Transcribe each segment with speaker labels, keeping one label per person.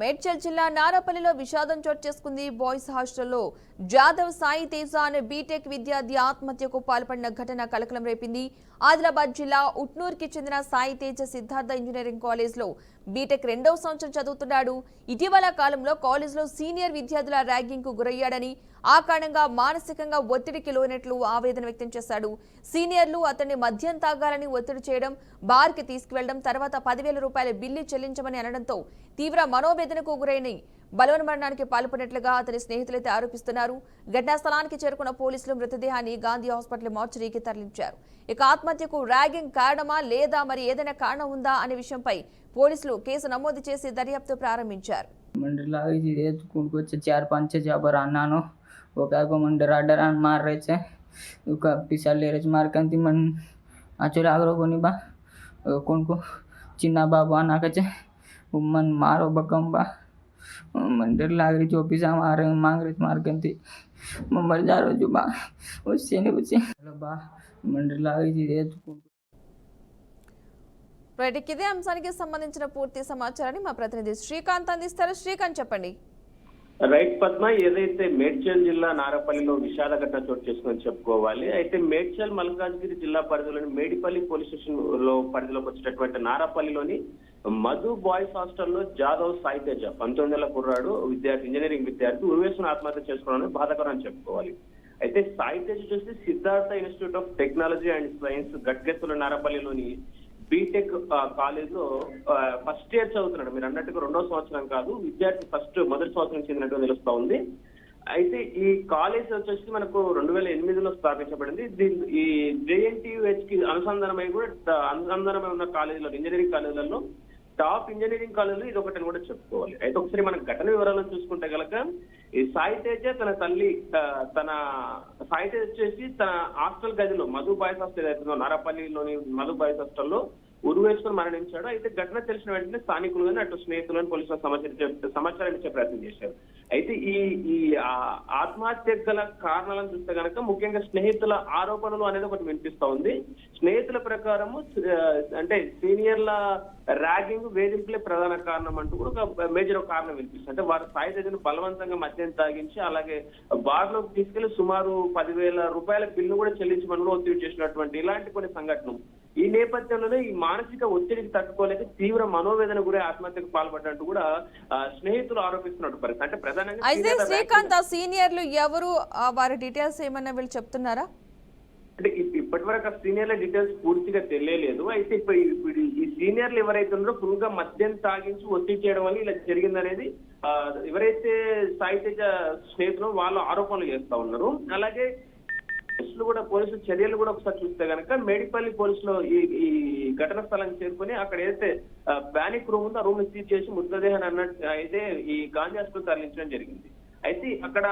Speaker 1: మేడ్చల్ జిల్లా నారాపల్లిలో విషాదం చోటు చేసుకుంది. బాయ్స్ హాస్టల్లో జాదవ్ సాయి తేజ అనే బీటెక్ విద్యార్థి ఆత్మహత్యకు పాల్పడిన ఘటన కలకలం రేపింది. ఆదిలాబాద్ జిల్లా ఉట్నూర్కి చెందిన సాయి తేజ సిద్ధార్థ ఇంజనీరింగ్ కాలేజ్లో బీటెక్ 2వ సంవత్సరం చదువుతున్నాడు. ఇటీవల కాలంలో కాలేజ్లో సీనియర్ విద్యార్థుల ర్యాగింగ్కు గురయ్యాడని, ఆ కారణంగా మానసికంగా ఒత్తిడికి లోనట్లు ఆవేదన వ్యక్తం చేశాడు. సీనియర్లు అతన్ని మద్యం తాగాలని ఒత్తిడి చేయడం, బార్కి తీసుకువెళ్లడం, తర్వాత 10,000 రూపాయల బిల్లు చెల్లించమని అనడంతో తీవ్ర మనోవేదనకు గురైన బలవన్మరణానికి పాల్పడినట్లుగా అతని స్నేహితులైతే ఆరోపిస్తున్నారు. ఘటనా స్థలానికి చేరుకున్న పోలీసులు మృతదేహాన్ని గాంధీ హాస్పిటల్ మార్చురీకి తరలించారు. ఇక ఆత్మహత్యకు ర్యాగింగ్ కారణమా లేదా మరి ఏదైనా కారణం ఉందా అనే విషయంపై పోలీసులు కేసు నమోదు చేసి దర్యాప్తు ప్రారంభించారు.
Speaker 2: मार रहे थे पिछा ले रहे मार कंती मन आचोरे आगरो कोनी बा कौन को चिन्ना बाबा ना कचे मन मारो बकम्बा मन डर लाग रही जो पिछा मांग रहे मार कंती मर जा रहा जो बा उससे ने बचे बा मन डर लाग रही रे
Speaker 1: రైట్, ఇదే అంశానికి సంబంధించిన పూర్తి సమాచారాన్ని మా ప్రతినిధి శ్రీకాంత్ అందిస్తారు. శ్రీకాంత్ చెప్పండి.
Speaker 3: రైట్ పద్మ, ఏదైతే మేడ్చల్ జిల్లా నారపల్లిలో విషాద ఘటన చోటు చేసుకుని చెప్పుకోవాలి. అయితే మేడ్చల్ మల్కాజ్గిరి జిల్లా పరిధిలోని మేడిపల్లి పోలీస్ స్టేషన్ లో పరిధిలోకి వచ్చేటటువంటి నారపల్లిలోని మధు బాయ్స్ హాస్టల్లో జాదవ్ సాయి తేజ 19 కుర్రాడు విద్యార్థి, ఇంజనీరింగ్ విద్యార్థి ఉరివేసుకుని ఆత్మహత్య చేసుకోవడం బాధాకరం అని చెప్పుకోవాలి. అయితే సాయి తేజ చూసి Siddhartha institute of technology and science గట్గెత్తుల నారపల్లిలోని బీటెక్ కాలేజ్ లో ఫస్ట్ ఇయర్ చదువుతున్నాడు. మీరు అన్నట్టుగా 2వ సంవత్సరం కాదు, విద్యార్థి మొదటి సంవత్సరం చెందినట్టుగా తెలుస్తా ఉంది. అయితే ఈ కాలేజ్ వచ్చేసి మనకు 2008లో స్థాపించబడింది. ఈ JNTUH కి అనుసంధానమై ఉన్న కాలేజీలో, ఇంజనీరింగ్ కాలేజీలలో టాప్ ఇంజనీరింగ్ కాలేజీలో ఇది ఒకటి కూడా చెప్పుకోవాలి. అయితే ఒకసారి మన ఘటన వివరాలను చూసుకుంటే గనక ఈ సాయి తేజ సాయి తేజ వచ్చేసి తన హాస్టల్ గదిలో మధు బాయ్స్ హాస్టల్ ఏదైతుందో నారాపల్లిలోని మధు బాయ్స్ హాస్టల్లో ఉరివేసుకుని మరణించాడు. అయితే ఘటన తెలిసిన వెంటనే స్థానికులు కానీ అటు స్నేహితులను పోలీసులకు సమాచారం ఇచ్చే ప్రయత్నం చేశారు. అయితే ఈ ఆత్మహత్య గల కారణాలను చూస్తే కనుక ముఖ్యంగా స్నేహితుల ఆరోపణలు అనేది ఒకటి వినిపిస్తా ఉంది. స్నేహితుల ప్రకారము అంటే సీనియర్ల ర్యాగింగ్, వేధింపులే ప్రధాన కారణం అంటూ కూడా ఒక మేజర్ కారణం వినిపిస్తుంది. అంటే వారు సాయి తేజను బలవంతంగా మద్యం తాగించి అలాగే బార్లోకి తీసుకెళ్లి సుమారు 10,000 రూపాయల బిల్లు కూడా చెల్లించమని ఒత్తిడి చేసినటువంటి ఇలాంటి కొన్ని సంఘటనలు. ఈ నేపథ్యంలోనే ఈ మానసిక ఒత్తిడికి తట్టుకోలేక తీవ్ర మనోవేదన గురి ఆత్మహత్యకు పాల్పడ్డట్టు కూడా స్నేహితులు ఆరోపిస్తున్నట్టు పరిస్థితి. అంటే ప్రధానంగా
Speaker 1: అయితే శ్రీకాంత్, సీనియర్లు ఎవరు, వారి డీటెయిల్స్ ఏమన్నా వీళ్ళు చెప్తున్నారా?
Speaker 3: అంటే ఇప్పటి వరకు ఆ సీనియర్ల డీటెయిల్స్ పూర్తిగా తెలియలేదు. అయితే ఇప్పుడు ఈ సీనియర్లు ఎవరైతే ఉన్నారో ఫుల్గా మద్యం తాగించి ఒత్తిడి చేయడం వల్ల ఇలా జరిగిందనేది ఎవరైతే సాయి తేజ స్నేహితులు వాళ్ళు ఆరోపణలు చేస్తా ఉన్నారు. అలాగే పోలీసులు చర్యలు కూడా ఒకసారి చూస్తే కనుక మేడిపల్లి పోలీసులు ఈ ఘటన స్థలానికి చేరుకుని అక్కడ ఏదైతే ప్యానిక్ రూమ్ ఉందో ఆ రూమ్ ని సీజ్ చేసి మృతదేహాన్ని అన్నట్టు అయితే ఈ గాంధీ హాస్పిటల్ తరలించడం జరిగింది. అయితే అక్కడ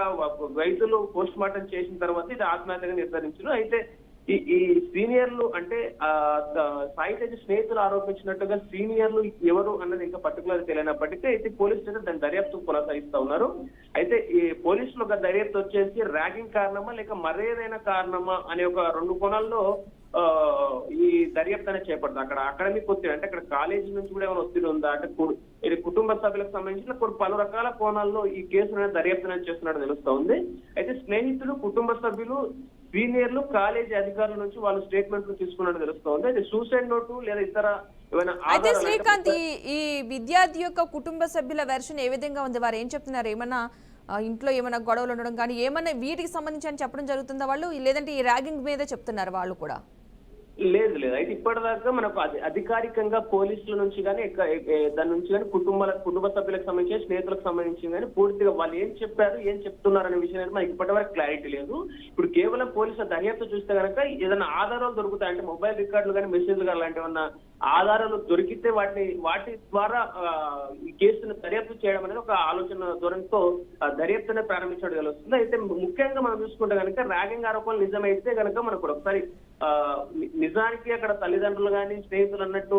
Speaker 3: వైద్యులు పోస్ట్ మార్టం చేసిన తర్వాత ఇది ఆత్మహత్యగా నిర్ధారించారు. అయితే ఈ సీనియర్లు అంటే సాయి తేజ స్నేహితులు ఆరోపించినట్టుగా సీనియర్లు ఎవరు అన్నది ఇంకా పర్టికులర్ తెలియనప్పటికీ అయితే పోలీసులు దాని దర్యాప్తు కొనసాగిస్తా ఉన్నారు. అయితే ఈ పోలీసులు ఒక దర్యాప్తు వచ్చేసి ర్యాగింగ్ కారణమా లేక మరేదైనా కారణమా అనే ఒక 2 కోణాల్లో ఈ దర్యాప్తు అనేది చేపడుతుంది. అక్కడ అకాడమిక్ ఒత్తిడి అంటే అక్కడ కాలేజీ నుంచి కూడా ఏమైనా ఒత్తిడి ఉందా అంటే ఇది కుటుంబ సభ్యులకు సంబంధించిన పలు రకాల కోణాల్లో ఈ కేసును దర్యాప్తు అనేది చేస్తున్నట్టు తెలుస్తా ఉంది. అయితే స్నేహితులు, కుటుంబ సభ్యులు, సీనియర్లు, కాలేజీ అధికారుల నుంచి వాళ్ళు స్టేట్మెంట్లు తీసుకున్నట్టు తెలుస్తోంది. అయితే సూసైడ్ నోటు లేదా ఇతర ఏమైనా.
Speaker 1: అయితే శ్రీకాంత్, ఈ విద్యార్థి యొక్క కుటుంబ సభ్యుల వెర్షన్ ఏ విధంగా ఉంది? వారు ఏం చెప్తున్నారు? ఏమన్నా ఇంట్లో ఏమైనా గొడవలు ఉండడం కానీ ఏమన్నా వీటికి సంబంధించి అని చెప్పడం జరుగుతుందా వాళ్ళు, లేదంటే ఈ ర్యాగింగ్ మీదే చెప్తున్నారు వాళ్ళు కూడా?
Speaker 3: లేదు. అయితే ఇప్పటిదాకా మనకు అధికారికంగా పోలీసుల నుంచి కానీ దాని నుంచి కానీ కుటుంబ సభ్యులకు సంబంధించి, స్నేహితులకు సంబంధించి కానీ పూర్తిగా వాళ్ళు ఏం చెప్పారు, ఏం చెప్తున్నారు అనే విషయం అనేది మనకి ఇప్పటి వరకు క్లారిటీ లేదు. ఇప్పుడు కేవలం పోలీసుల దర్యాప్తు చూస్తే కనుక ఏదైనా ఆధారాలు దొరుకుతాయి అంటే మొబైల్ రికార్డులు కానీ మెసేజ్లు కానీ అలాంటి ఏమన్నా ఆధారాలు దొరికితే వాటి ద్వారా ఈ కేసును దర్యాప్తు చేయడం అనేది ఒక ఆలోచన ధోరణితో దర్యాప్తునే ప్రారంభించడం తెలుస్తుంది. అయితే ముఖ్యంగా మనం చూసుకుంటే కనుక ర్యాగింగ్ ఆరోపణలు నిజమైతే కనుక మనకు ఒకసారి నిజానికి అక్కడ తల్లిదండ్రులు కానీ స్నేహితులు అన్నట్టు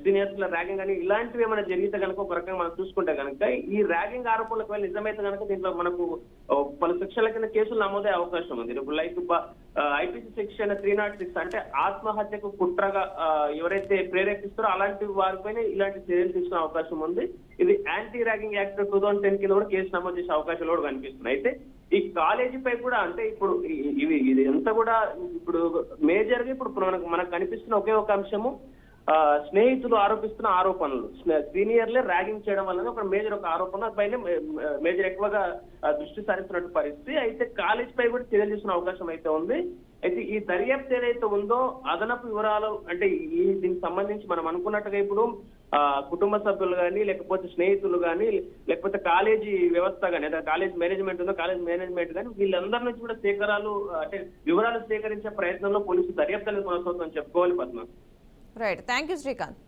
Speaker 3: సీనియర్స్ లో ర్యాగింగ్ అని ఇలాంటివి ఏమైనా జరిగితే కనుక ఒక రకంగా మనం చూసుకుంటే కనుక ఈ ర్యాగింగ్ ఆరోపణలకు వెళ్ళి నిజమైతే కనుక దీంట్లో మనకు పలు సెక్షన్ల కింద కేసులు నమోదే అవకాశం ఉంది. ఇప్పుడు లైక్ ఐపీసీ సెక్షన్ 306 అంటే ఆత్మహత్యకు కుట్రగా ఎవరైతే ప్రేరేపిస్తారో అలాంటి వారిపైన ఇలాంటి చర్యలు తీసుకునే అవకాశం ఉంది. ఇది యాంటీ ర్యాగింగ్ యాక్ట్ 2010 కింద కూడా కేసు నమోదు చేసే అవకాశాలు కూడా కనిపిస్తున్నాయి. అయితే ఈ కాలేజీపై కూడా అంటే ఇప్పుడు ఇది అంతా కూడా ఇప్పుడు మేజర్ గా ఇప్పుడు మనకు కనిపిస్తున్న ఒకే ఒక అంశము స్నేహితులు ఆరోపిస్తున్న ఆరోపణలు, సీనియర్లే ర్యాగింగ్ చేయడం వల్ల ఒక మేజర్ ఒక ఆరోపణ పైన మేజర్ ఎక్కువగా దృష్టి సారిస్తున్నట్టు పరిస్థితి. అయితే కాలేజ్ పై కూడా చర్యలు తీసుకునే అవకాశం అయితే ఉంది. అయితే ఈ దర్యాప్తు ఏదైతే ఉందో అదనపు వివరాలు అంటే దీనికి సంబంధించి మనం అనుకున్నట్టుగా ఇప్పుడు కుటుంబ సభ్యులు కానీ లేకపోతే స్నేహితులు కానీ లేకపోతే కాలేజీ వ్యవస్థ కానీ లేదా కాలేజ్ మేనేజ్మెంట్ ఉందో కాలేజ్ మేనేజ్మెంట్ కానీ వీళ్ళందరి నుంచి కూడా అంటే వివరాలు సేకరించే ప్రయత్నంలో పోలీసు దర్యాప్తు అనేది కొనసాగుతుందని చెప్పుకోవాలి Padma.
Speaker 1: Right, thank you Srikanth.